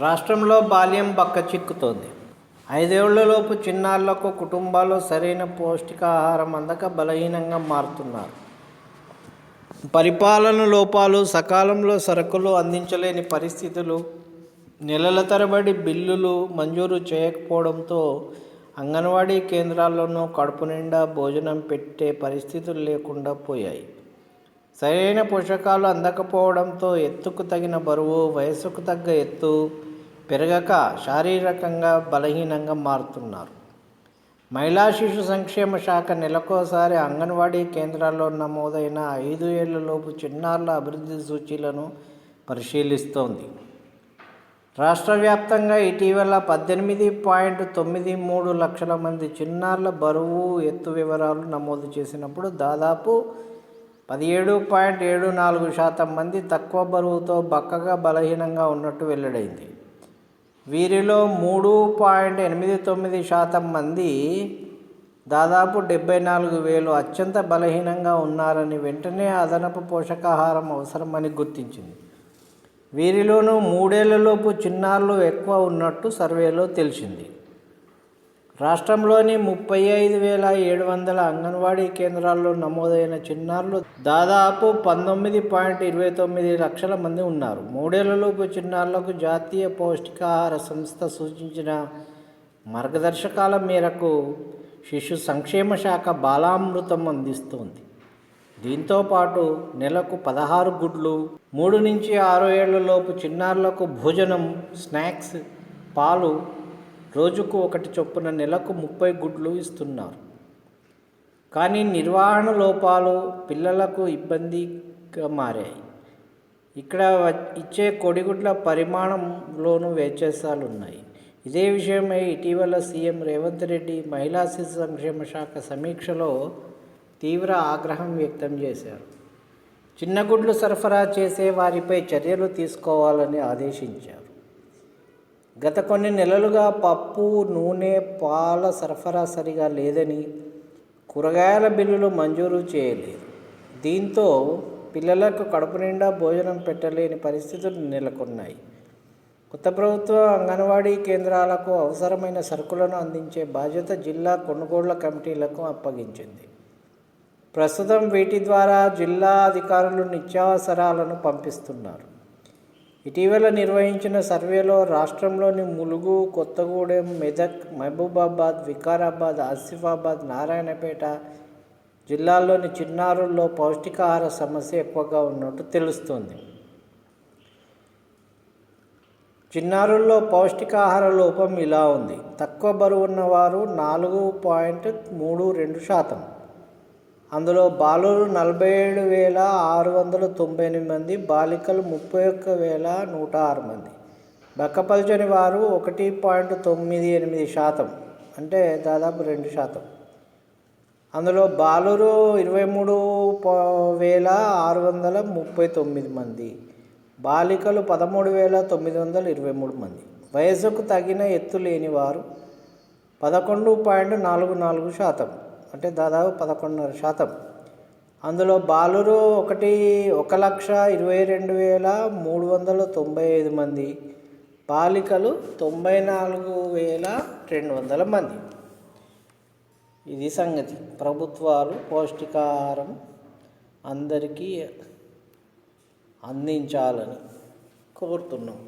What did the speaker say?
రాష్ట్రంలో బాల్యం బక్కచిక్కుతోంది. 5 ఏళ్లలోపు చిన్నారులకు కుటుంబాలు సరైన పౌష్టికాహారం అందక బలహీనంగా మారుతున్నారు. పరిపాలన లోపాలు, సకాలంలో సరుకులు అందించలేని పరిస్థితులు, నెలల తరబడి బిల్లులు మంజూరు చేయకపోవడంతో అంగన్వాడీ కేంద్రాల్లోనూ కడుపు నిండా భోజనం పెట్టే పరిస్థితులు లేకుండా పోయాయి. సరైన పోషకాలు అందకపోవడంతో ఎత్తుకు తగిన బరువు, వయసుకు తగ్గ ఎత్తు పెరగక శారీరకంగా బలహీనంగా మారుతున్నారు. మహిళా శిశు సంక్షేమ శాఖ నెలకోసారి అంగన్వాడీ కేంద్రాల్లో నమోదైన 5 ఏళ్లలోపు చిన్నారుల అభివృద్ధి సూచీలను పరిశీలిస్తోంది. రాష్ట్ర వ్యాప్తంగా ఇటీవల 18.93 లక్షల మంది చిన్నారుల బరువు, ఎత్తు వివరాలు నమోదు చేసినప్పుడు దాదాపు 17.74% మంది తక్కువ బరువుతో బక్కగా బలహీనంగా ఉన్నట్టు వెల్లడైంది. వీరిలో 3.89% మంది దాదాపు 74,000 అత్యంత బలహీనంగా ఉన్నారని, వెంటనే అదనపు పోషకాహారం అవసరమని గుర్తించింది. వీరిలోనూ 3 ఏళ్లలోపు చిన్నారులు ఎక్కువ ఉన్నట్టు సర్వేలో తేల్చింది. రాష్ట్రంలోని 35,700 అంగన్వాడీ కేంద్రాల్లో నమోదైన చిన్నారులు దాదాపు 19.29 లక్షల మంది ఉన్నారు. 3 ఏళ్లలోపు చిన్నారులకు జాతీయ పౌష్టికాహార సంస్థ సూచించిన మార్గదర్శకాల మేరకు శిశు సంక్షేమ శాఖ బాలామృతం అందిస్తోంది. దీంతోపాటు నెలకు 16 గుడ్లు, 3 నుంచి 6 ఏళ్లలోపు చిన్నారులకు భోజనం, స్నాక్స్, పాలు రోజుకు 1 చొప్పున నెలకు 30 గుడ్లు ఇస్తున్నారు. కానీ నిర్వహణ లోపాలు పిల్లలకు ఇబ్బందిగా మారాయి. ఇక్కడ ఇచ్చే కోడిగుడ్ల పరిమాణంలోనూ వ్యత్యాసాలున్నాయి. ఇదే విషయమై ఇటీవల సీఎం రేవంత్ రెడ్డి మహిళా శిశు సంక్షేమ శాఖ సమీక్షలో తీవ్ర ఆగ్రహం వ్యక్తం చేశారు. చిన్న గుడ్లు సరఫరా చేసే వారిపై చర్యలు తీసుకోవాలని ఆదేశించారు. గత కొన్ని నెలలుగా పప్పు, నూనె, పాల సరఫరా సరిగా లేదని, కూరగాయల బిల్లులు మంజూరు చేయలేదు. దీంతో పిల్లలకు కడుపు నిండా భోజనం పెట్టలేని పరిస్థితులు నెలకొన్నాయి. కొత్త ప్రభుత్వం అంగన్వాడీ కేంద్రాలకు అవసరమైన సరుకులను అందించే బాధ్యత జిల్లా కొనుగోళ్ల కమిటీలకు అప్పగించింది. ప్రస్తుతం వీటి ద్వారా జిల్లా అధికారులు నిత్యావసరాలను పంపిస్తున్నారు. ఇటీవల నిర్వహించిన సర్వేలో రాష్ట్రంలోని ములుగు, కొత్తగూడెం, మెదక్, మహబూబాబాద్, వికారాబాద్, ఆసిఫాబాద్, నారాయణపేట జిల్లాల్లోని చిన్నారుల్లో పౌష్టికాహార సమస్య ఎక్కువగా ఉన్నట్టు తెలుస్తోంది. చిన్నారుల్లో పౌష్టికాహార లోపం ఇలా ఉంది. తక్కువ బరువున్న వారు 4.32%, అందులో బాలురు 47,698 మంది, బాలికలు 31,106 మంది. బక్కపల్చని వారు 1.98%, అంటే దాదాపు 2%. అందులో బాలురు 23,639 మంది, బాలికలు 13,923 మంది. వయసుకు తగిన ఎత్తు లేని వారు 11.44%, అంటే దాదాపు 11.5%. అందులో బాలురు 1,22,395 మంది, బాలికలు 94,200 మంది. ఇది సంగతి. ప్రభుత్వాలు పౌష్టికాహారం అందరికీ అందించాలని కోరుతున్నాం.